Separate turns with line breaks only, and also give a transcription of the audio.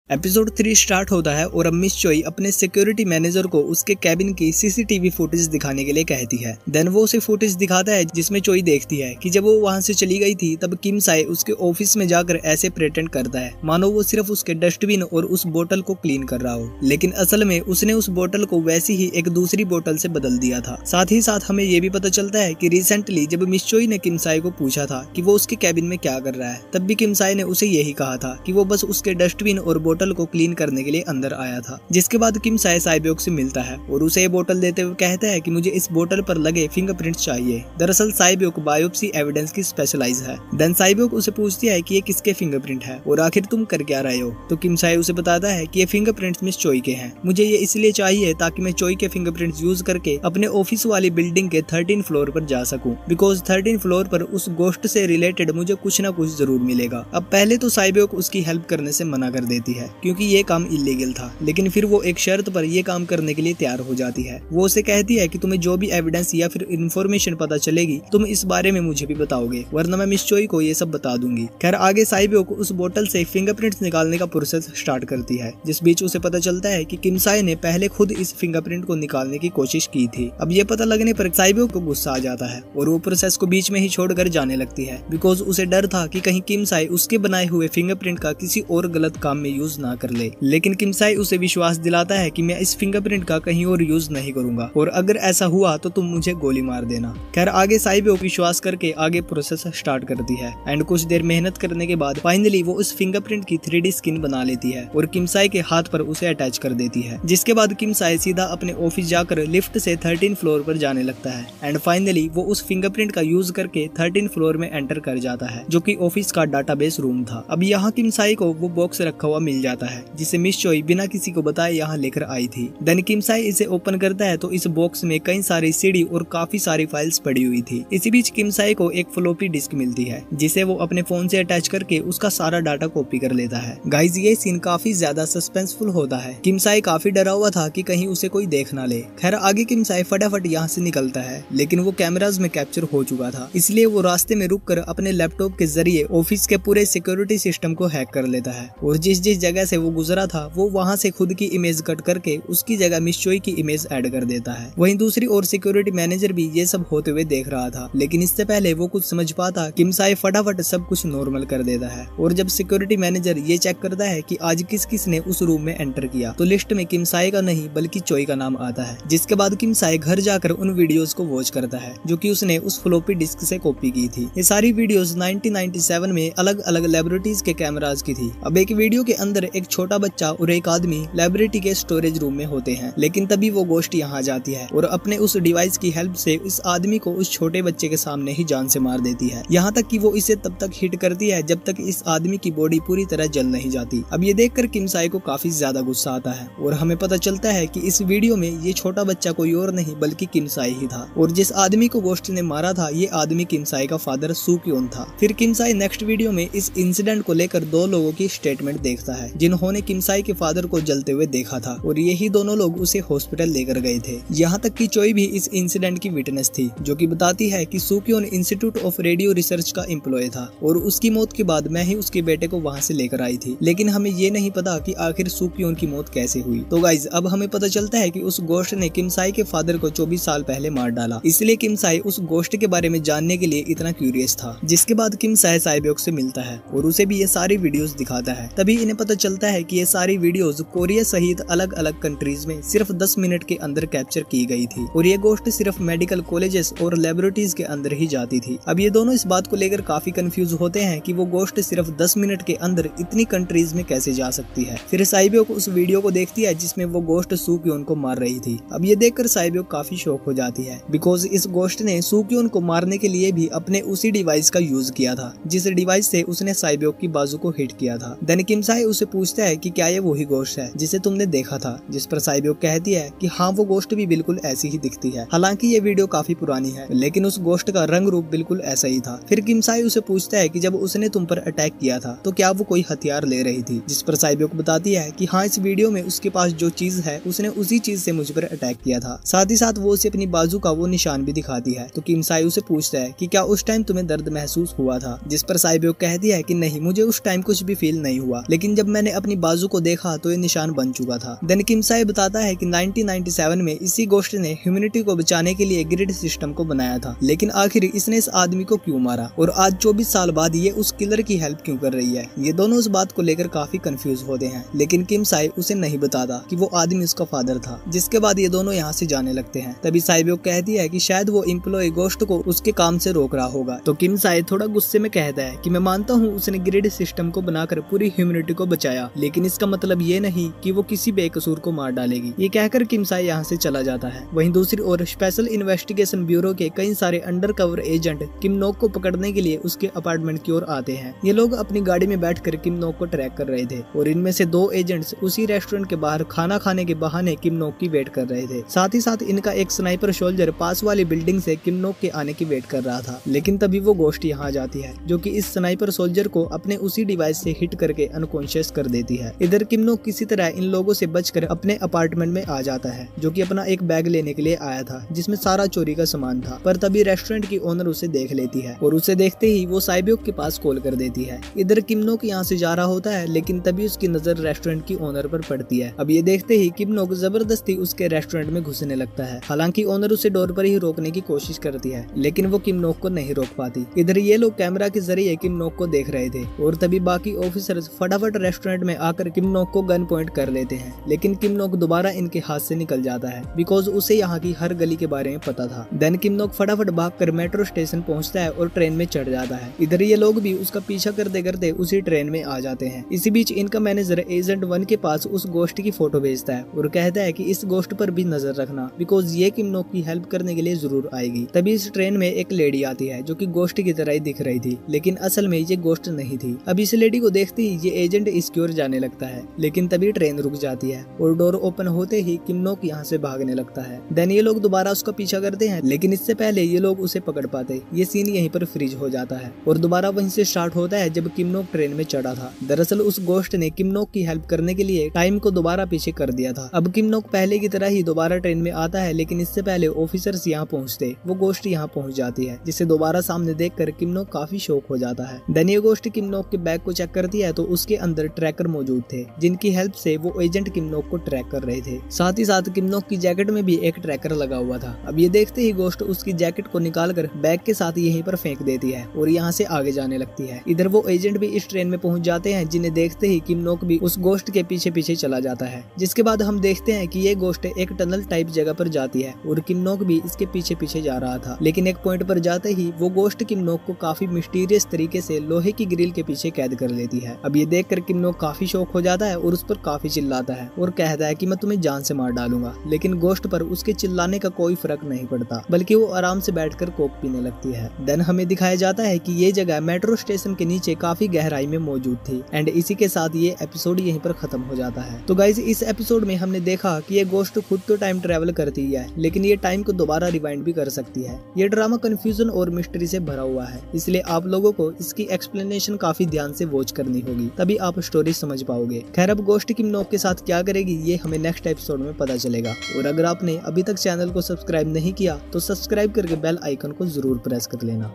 Episode 3 start होता है और अब मिस चोई अपने सिक्योरिटी मैनेजर को उसके कैबिन की सीसीटीवी फुटेज दिखाने के लिए कहती है। देन वो उसे फुटेज दिखाता है जिसमें चोई देखती है कि जब वो वहां से चली गई थी तब किम साए उसके ऑफिस में जाकर ऐसे प्रेटेंड करता है मानो वो सिर्फ उसके डस्टबिन और उस बोतल को क्लीन कर रहा हो, लेकिन असल में उसने उस बोतल को वैसी ही एक दूसरी बोतल से बदल दिया था। साथ ही साथ हमें ये भी पता चलता है कि रिसेंटली जब मिस चोई ने किम साए को पूछा था कि वो उसके कैबिन में क्या कर रहा है, तब भी किम साए ने उसे यही कहा था कि वो बस उसके डस्टबिन और बोतल को क्लीन करने के लिए अंदर आया था। जिसके बाद किम साए साइबोक से मिलता है और उसे ये बोतल देते हुए कहता है कि मुझे इस बोतल पर लगे फिंगरप्रिंट्स चाहिए। दरअसल साइबोक बायोप्सी एविडेंस की स्पेशलाइज है। देन साइबोक उसे पूछती है कि ये किसके फिंगरप्रिंट है और आखिर तुम कर क्या रहे हो, तो किम साए उसे बताता है कि ये फिंगरप्रिंट्स मिस चोई के हैं। मुझे ये इसलिए चाहिए ताकि मैं चोई के फिंगरप्रिंट्स यूज करके अपने ऑफिस वाली बिल्डिंग के 13 फ्लोर पर जा सकूं, बिकॉज 13 फ्लोर पर उस गोस्ट से रिलेटेड मुझे कुछ ना कुछ जरूर मिलेगा। अब पहले तो साइबोक उसकी हेल्प करने से मना कर देती है क्योंकि ये काम इलीगल था, लेकिन फिर वो एक शर्त पर ये काम करने के लिए तैयार हो जाती है। वो उसे कहती है कि तुम्हें जो भी एविडेंस या फिर इन्फॉर्मेशन पता चलेगी तुम इस बारे में मुझे भी बताओगे, वरना मैं मिस चोई को ये सब बता दूंगी। खैर आगे साइबोक उस बोतल से फिंगरप्रिंट्स निकालने का प्रोसेस स्टार्ट करती है, जिस बीच उसे पता चलता है कि किम साए ने पहले खुद इस फिंगरप्रिंट को निकालने की कोशिश की थी। अब ये पता लगने पर साइबोक को गुस्सा आ जाता है और वो प्रोसेस को बीच में ही छोड़कर जाने लगती है, बिकॉज उसे डर था कि कहीं किम साए उसके बनाए हुए फिंगरप्रिंट का किसी और गलत काम में यूज ना कर ले। लेकिन किम साए उसे विश्वास दिलाता है कि मैं इस फिंगरप्रिंट का कहीं और यूज नहीं करूंगा और अगर ऐसा हुआ तो तुम मुझे गोली मार देना। खैर आगे साइबोक विश्वास करके आगे प्रोसेस स्टार्ट करती है एंड कुछ देर मेहनत करने के बाद फाइनली वो उस फिंगरप्रिंट की 3D स्किन बना लेती है और किम साए के हाथ पर उसे अटैच कर देती है। जिसके बाद किम साए सीधा अपने ऑफिस जाकर लिफ्ट से 13 फ्लोर पर जाने लगता है एंड फाइनली वो उस फिंगरप्रिंट का यूज करके 13 फ्लोर में एंटर कर जाता है, जो कि ऑफिस का डाटाबेस रूम था। अब यहाँ किम साए को वो बॉक्स रखा हुआ मिल जाता है जिसे मिस चोई बिना किसी को बताए यहाँ लेकर आई थी। देन किम साए इसे ओपन करता है तो इस बॉक्स में कई सारी सीडी और काफी सारी फाइल्स पड़ी हुई थी। इसी बीच किम साए को एक फ्लॉपी डिस्क मिलती है जिसे वो अपने फोन से अटैच करके उसका सारा डाटा कॉपी कर लेता है। गाइज ये सीन काफी ज्यादा सस्पेंसफुल होता है। किम साए काफी डरा हुआ था कि कहीं उसे कोई देख ना ले। खैर आगे किम साए फटाफट यहाँ से निकलता है, लेकिन वो कैमराज में कैप्चर हो चुका था, इसलिए वो रास्ते में रुककर अपने लैपटॉप के जरिए ऑफिस के पूरे सिक्योरिटी सिस्टम को हैक कर लेता है और जिस जिस जगह से वो गुजरा था वो वहाँ से खुद की इमेज कट करके उसकी जगह मिस चोई की इमेज ऐड कर देता है। वहीं दूसरी ओर सिक्योरिटी मैनेजर भी ये सब होते हुए देख रहा था, लेकिन इससे पहले वो कुछ समझ पाता किम साए फटाफट सब कुछ नॉर्मल कर देता है। और जब सिक्योरिटी मैनेजर ये चेक करता है कि आज किस किस ने उस रूम में एंटर किया तो लिस्ट में किम साए का नहीं बल्कि चोई का नाम आता है। जिसके बाद किम साए घर जाकर उन वीडियोस को वॉच करता है जो कि उसने उस फ्लॉपी डिस्क से कॉपी की थी। ये सारी वीडियोस 1997 में अलग अलग लैबोरेटरीज के कैमराज की थी। अब एक वीडियो के अंदर एक छोटा बच्चा और एक आदमी लैबोरेटरी के स्टोरेज रूम में होते हैं, लेकिन तभी वो गोश्त यहाँ जाती है और अपने उस डिवाइस की हेल्प से इस आदमी को उस छोटे बच्चे के सामने ही जान से मार देती है। यहाँ तक कि वो इसे तब तक हिट करती है जब तक इस आदमी की बॉडी पूरी तरह जल नहीं जाती। अब ये देखकर किम साए को काफी ज्यादा गुस्सा आता है और हमें पता चलता है कि इस वीडियो में ये छोटा बच्चा कोई और नहीं बल्कि किम साए ही था और जिस आदमी को गोश्त ने मारा था ये आदमी किम साए का फादर सू क्योन था। फिर किम साए नेक्स्ट वीडियो में इस इंसिडेंट को लेकर 2 लोगों की स्टेटमेंट देखता है जिन्होंने किम साए के फादर को जलते हुए देखा था और यही दोनों लोग उसे हॉस्पिटल लेकर गए थे। यहाँ तक कि चोई भी इस इंसिडेंट की विटनेस थी, जो कि बताती है कि सूक्योन इंस्टीट्यूट ऑफ रेडियो रिसर्च का एम्प्लॉय था और उसकी मौत के बाद मैं ही उसके बेटे को वहाँ से लेकर आई थी, लेकिन हमें ये नहीं पता कि आखिर सूक्योन की मौत कैसे हुई। तो गाइज अब हमें पता चलता है कि उस गोश्त ने किम साए के फादर को 24 साल पहले मार डाला, इसलिए किम साए उस गोश्त के बारे में जानने के लिए इतना क्यूरियस था। जिसके बाद किम साए साइबोक से मिलता है और उसे भी ये सारी वीडियोस दिखाता है। तभी इन्हें पता चलता है कि ये सारी वीडियोस कोरिया सहित अलग अलग कंट्रीज में सिर्फ 10 मिनट के अंदर कैप्चर की गई थी और ये गोश्त सिर्फ मेडिकल कॉलेजेस और लैबोरेटरीज के अंदर ही जाती थी। अब ये दोनों इस बात को लेकर काफी कंफ्यूज होते हैं कि वो गोश्त सिर्फ 10 मिनट के अंदर इतनी कंट्रीज में कैसे जा सकती है। फिर साइबोक उस वीडियो को देखती है जिसमें वो गोश्त सूक्योन को मार रही थी। अब ये देखकर साइबोक काफी शॉक हो जाती है, बिकॉज इस गोश्त ने सूक्योन को मारने के लिए भी अपने उसी डिवाइस का यूज किया था जिस डिवाइस से उसने साइबोक की बाजू को हिट किया था। देन किम साए उसे पूछता है कि क्या ये वही गोश्त है जिसे तुमने देखा था, जिस पर साइबोक कहती है कि हाँ वो गोश्त भी बिल्कुल ऐसी ही दिखती है। हालांकि ये वीडियो काफी पुरानी है, लेकिन उस गोश्त का रंग रूप बिल्कुल ऐसा ही था। फिर किम साए उसे पूछता है कि जब उसने तुम पर अटैक किया था तो क्या वो कोई हथियार ले रही थी, जिस पर साइबोक बताती है कि हाँ इस वीडियो में उसके पास जो चीज है उसने उसी चीज से मुझ पर अटैक किया था। साथ ही साथ वो उसे अपनी बाजू का वो निशान भी दिखाती है। तो किम साए उसे पूछता है कि क्या उस टाइम तुम्हें दर्द महसूस हुआ था, जिस पर साइबोक कहती है कि नहीं मुझे उस टाइम कुछ भी फील नहीं हुआ, लेकिन जब मैंने अपनी बाजू को देखा तो ये निशान बन चुका था। देन किम साए बताता है कि 1997 में इसी गोश्त ने ह्यूमैनिटी को बचाने के लिए ग्रिड सिस्टम को बनाया था, लेकिन आखिर इसने इस आदमी को क्यों मारा और आज 24 साल बाद ये उस किलर की हेल्प क्यों कर रही है। ये दोनों उस बात को लेकर काफी कंफ्यूज होते हैं, लेकिन किम साए उसे नहीं बताता कि वो आदमी उसका फादर था। जिसके बाद ये दोनों यहाँ से जाने लगते हैं। तभी साइबोक कहती है कि शायद वो एम्प्लॉय गोश्त को उसके काम से रोक रहा होगा। तो किम साए थोड़ा गुस्से में कहता है कि मैं मानता हूँ उसने ग्रिड सिस्टम को बनाकर पूरी ह्यूमैनिटी को बचाया, लेकिन इसका मतलब ये नहीं कि वो किसी बेकसूर को मार डालेगी। ये कहकर किम साए यहाँ से चला जाता है। वहीं दूसरी ओर स्पेशल इन्वेस्टिगेशन ब्यूरो के कई सारे अंडरकवर एजेंट किम नोक को पकड़ने के लिए उसके अपार्टमेंट की ओर आते हैं। ये लोग अपनी गाड़ी में बैठकर किम नोक को ट्रैक कर रहे थे और इनमें से 2 एजेंट्स उसी रेस्टोरेंट के बाहर खाना खाने के बहाने किम नोक की वेट कर रहे थे। साथ ही साथ इनका एक स्नाइपर सोल्जर पास वाली बिल्डिंग से किम नोक के आने की वेट कर रहा था। लेकिन तभी वो गोश्त यहाँ जाती है, जो कि इस स्नाइपर सोल्जर को अपने उसी डिवाइस से हिट करके अनकॉन्शियस कर देती है। इधर किम नोक किसी तरह इन लोगों से बचकर अपने अपार्टमेंट में आ जाता है, जो कि अपना एक बैग लेने के लिए आया था जिसमें सारा चोरी का सामान था। पर तभी रेस्टोरेंट की ओनर उसे देख लेती है और उसे देखते ही वो साइबोक के पास कॉल कर देती है। इधर किम नोक यहाँ से जा रहा होता है, लेकिन तभी उसकी नजर रेस्टोरेंट की ओनर पर पड़ती है। अब ये देखते ही किम नोक जबरदस्ती उसके रेस्टोरेंट में घुसने लगता है। हालांकि ओनर उसे डोर पर ही रोकने की कोशिश करती है, लेकिन वो किम नोक को नहीं रोक पाती। इधर ये लोग कैमरा के जरिए किम नोक को देख रहे थे और तभी बाकी ऑफिसर्स फटाफट रेस्टोरेंट में आकर किम नोक को गन पॉइंट कर लेते हैं, लेकिन किम नोक दोबारा इनके हाथ से निकल जाता है बिकॉज उसे यहाँ की हर गली के बारे में पता था। देन किम नोक फटाफट भागकर मेट्रो स्टेशन पहुंचता है और ट्रेन में चढ़ जाता है। इधर ये लोग भी उसका पीछा करते करते उसी ट्रेन में आ जाते हैं। इसी बीच इनका मैनेजर एजेंट 1 के पास उस गोश्त की फोटो भेजता है और कहता है कि इस गोश्त पर भी नजर रखना बिकॉज ये किम नोक की हेल्प करने के लिए जरूर आएगी। तभी इस ट्रेन में एक लेडी आती है जो कि गोश्त की तरह ही दिख रही थी, लेकिन असल में ये गोश्त नहीं थी। अब इस लेडी को देखते ही ये एजेंट इसकी ओर जाने लगता है, लेकिन तभी ट्रेन रुक जाती है और डोर ओपन होते ही किम नोक यहाँ से भागने लगता है। देन ये लोग दोबारा उसका पीछा करते हैं, लेकिन इससे पहले ये लोग उसे पकड़ पाते। ये सीन यहीं पर फ्रीज हो जाता है और दोबारा वहीं से स्टार्ट होता है जब किम नोक ट्रेन में चढ़ा था। दरअसल उस गोश्त ने किम नोक की हेल्प करने के लिए टाइम को दोबारा पीछे कर दिया था। अब किम नोक पहले की तरह ही दोबारा ट्रेन में आता है, लेकिन इससे पहले ऑफिसर्स यहाँ पहुँचते वो गोश्त यहाँ पहुँच जाती है, जिसे दोबारा सामने देखकर किम नोक काफी शॉक हो जाता है। देन ये गोश्त किम नोक के बैग को चेक करती है तो उसके अंदर ट्रैकर मौजूद थे, जिनकी हेल्प से वो एजेंट किम नोक को ट्रैक कर रहे थे। साथ ही साथ किम नोक की जैकेट में भी एक ट्रैकर लगा हुआ था। अब ये देखते ही गोश्त उसकी जैकेट को निकालकर बैग के साथ यहीं पर फेंक देती है और यहाँ से आगे जाने लगती है। इधर वो एजेंट भी इस ट्रेन में पहुंच जाते हैं, जिन्हें देखते ही किम नोक भी उस गोश्त के पीछे पीछे चला जाता है। जिसके बाद हम देखते हैं कि ये गोश्त एक टनल टाइप जगह पर जाती है और किम नोक भी इसके पीछे पीछे जा रहा था, लेकिन एक पॉइंट पर जाते ही वो गोश्त किम नोक को काफी मिस्टीरियस तरीके से लोहे की ग्रिल के पीछे कैद कर लेती है। अब ये देखकर किम नोक काफी शॉक हो जाता है और उस पर काफी चिल्लाता है और कहता है कि मैं तुम्हें जान से मार डालूंगा, लेकिन गोश्त पर उसके चिल्लाने का कोई फर्क नहीं पड़ता, बल्कि वो आराम से बैठकर कोक पीने लगती है। देन हमें दिखाया जाता है कि ये जगह मेट्रो स्टेशन के नीचे काफी गहराई में मौजूद थी एंड इसी के साथ ये एपिसोड यहीं पर खत्म हो जाता है। तो गाइज इस एपिसोड में हमने देखा कि ये गोश्त खुद तो टाइम ट्रेवल करती है, लेकिन ये टाइम को दोबारा रिवाइंड भी कर सकती है। ये ड्रामा कंफ्यूजन और मिस्ट्री से भरा हुआ है, इसलिए आप लोगों को इसकी एक्सप्लेनेशन काफी ध्यान से वॉच करनी होगी, तभी आप स्टोरी समझ पाओगे। खैर अब गोश्त किम नोक के साथ क्या करेगी ये हमें नेक्स्ट एपिसोड में पता चलेगा। और अगर आपने अभी तक चैनल को सब्सक्राइब नहीं किया तो सब्सक्राइब करके बेल आइकन को जरूर प्रेस कर लेना।